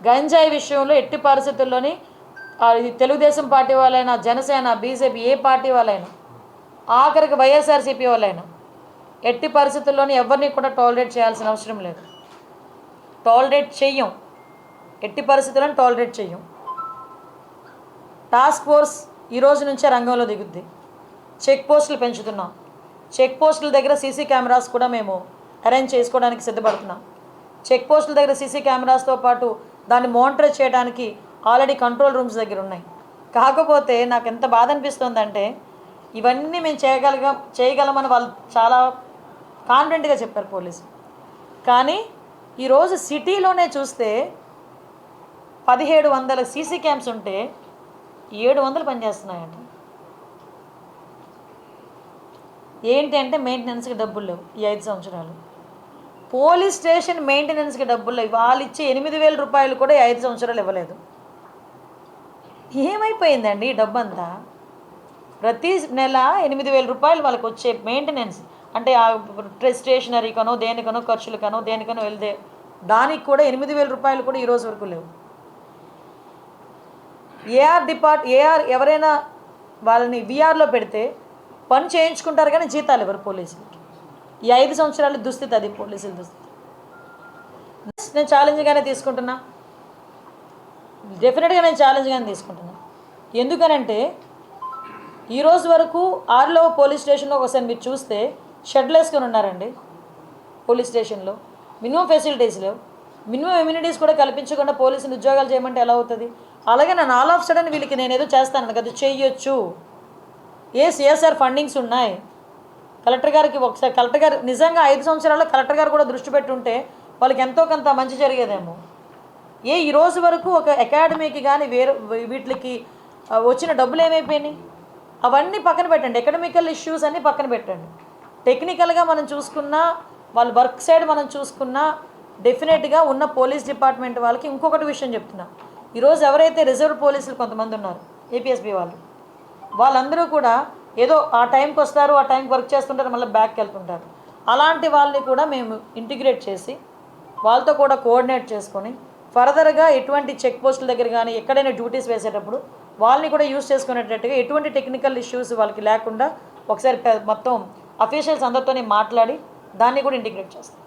గంజాయి విషయంలో ఎట్టి పరిస్థితుల్లోని తెలుగుదేశం పార్టీ వాళ్ళైనా, జనసేన, బీజేపీ ఏ పార్టీ వాళ్ళైనా, ఆఖరికి వైఎస్ఆర్సీపీ వాళ్ళైనా ఎట్టి పరిస్థితుల్లోని ఎవరిని కూడా టాలరేట్ చేయాల్సిన అవసరం లేదు. టాలరేట్ చెయ్యం, ఎట్టి పరిస్థితులను టాలరేట్ చెయ్యం. టాస్క్ ఫోర్స్ ఈ రోజు నుంచే రంగంలో దిగుద్ది. చెక్ పోస్టులు పెంచుతున్నాం. చెక్ పోస్టుల దగ్గర సీసీ కెమెరాస్ కూడా మేము అరేంజ్ చేసుకోవడానికి సిద్ధపడుతున్నాం. చెక్ పోస్టుల దగ్గర సీసీ కెమెరాస్తో పాటు దాన్ని మానిటర్ చేయడానికి ఆల్రెడీ కంట్రోల్ రూమ్స్ దగ్గర ఉన్నాయి. కాకపోతే నాకు ఎంత బాధ అనిపిస్తుందంటే ఇవన్నీ మేము చేయగలమని వాళ్ళు చాలా కాన్ఫిడెంట్గా చెప్పారు పోలీసులు. కానీ ఈరోజు సిటీలోనే చూస్తే 1700 సీసీ క్యామ్స్ ఉంటే 700 పనిచేస్తున్నాయంట. ఏంటి అంటే మెయింటెనెన్స్కి డబ్బులు లేవు. ఈ 5 సంవత్సరాలు పోలీస్ స్టేషన్ మెయింటెనెన్స్కి డబ్బులు లేవు. వాళ్ళు ఇచ్చే 8,000 రూపాయలు కూడా ఈ 5 సంవత్సరాలు ఇవ్వలేదు. ఏమైపోయిందండి ఈ డబ్బంతా? ప్రతి నెల 8,000 రూపాయలు వాళ్ళకి వచ్చే మెయింటెనెన్స్ అంటే స్టేషనరీకనో దేనికనో ఖర్చులకనో దేనికనో వెళ్తే దానికి కూడా 8,000 రూపాయలు కూడా ఈరోజు వరకు లేవు. ఏఆర్ ఎవరైనా వాళ్ళని విఆర్లో పెడితే పని చేయించుకుంటారు కానీ జీతాలు ఎవరు పోలీసులకి. ఈ 5 సంవత్సరాల దుస్థితి అది పోలీసుల దుస్థితి. నేను ఛాలెంజ్గానే తీసుకుంటున్నా, డెఫినెట్గా నేను ఛాలెంజ్గానే తీసుకుంటున్నా. ఎందుకనంటే ఈరోజు వరకు 6లో పోలీస్ స్టేషన్లో ఒకసారి మీరు చూస్తే షెడ్లు వేసుకొని ఉన్నారండి. పోలీస్ స్టేషన్లో మినిమం ఫెసిలిటీస్ లేవు. మినిమం ఎమ్యూనిటీస్ కూడా కల్పించకుండా పోలీసులు ఉద్యోగాలు చేయమంటే ఎలా అవుతుంది? అలాగే నన్ను ఆల్ ఆఫ్ సడన్ వీళ్ళకి నేను ఏదో చేస్తాను కదా, చెయ్యొచ్చు. సిఎస్ఆర్ ఫండింగ్స్ ఉన్నాయి. కలెక్టర్ గారికి ఒకసారి కలెక్టర్ గారు నిజంగా 5 సంవత్సరాల్లో కలెక్టర్ గారు కూడా దృష్టి పెట్టుంటే వాళ్ళకి ఎంతో కొంత మంచి జరిగేదేమో. ఈ రోజు వరకు ఒక అకాడమీకి కానీ వీటికి వచ్చిన డబ్బులు ఏమైపోయినాయి? అవన్నీ పక్కన పెట్టండి. ఎకడమికల్ ఇష్యూస్ అన్నీ పక్కన పెట్టండి. టెక్నికల్గా మనం చూసుకున్నా, వాళ్ళ వర్క్ సైడ్ మనం చూసుకున్నా డెఫినెట్గా ఉన్న పోలీస్ డిపార్ట్మెంట్ వాళ్ళకి ఇంకొకటి విషయం చెప్తున్నా. ఈరోజు ఎవరైతే రిజర్వ్ పోలీసులు కొంతమంది ఉన్నారు, ఏపీఎస్బీ వాళ్ళందరూ కూడా ఏదో ఆ టైంకి వస్తారు, ఆ టైంకి వర్క్ చేస్తుంటారు, మళ్ళీ బ్యాక్కి వెళ్తుంటారు. అలాంటి వాళ్ళని కూడా మేము ఇంటిగ్రేట్ చేసి వాళ్ళతో కూడా కోఆర్డినేట్ చేసుకొని ఫర్దర్గా ఎటువంటి చెక్ పోస్టుల దగ్గర కానీ ఎక్కడైనా డ్యూటీస్ వేసేటప్పుడు వాళ్ళని కూడా యూజ్ చేసుకునేటట్టుగా ఎటువంటి టెక్నికల్ ఇష్యూస్ వాళ్ళకి లేకుండా ఒకసారి మొత్తం అఫీషియల్స్ అందరితోనే మాట్లాడి దాన్ని కూడా ఇంటిగ్రేట్ చేస్తాం.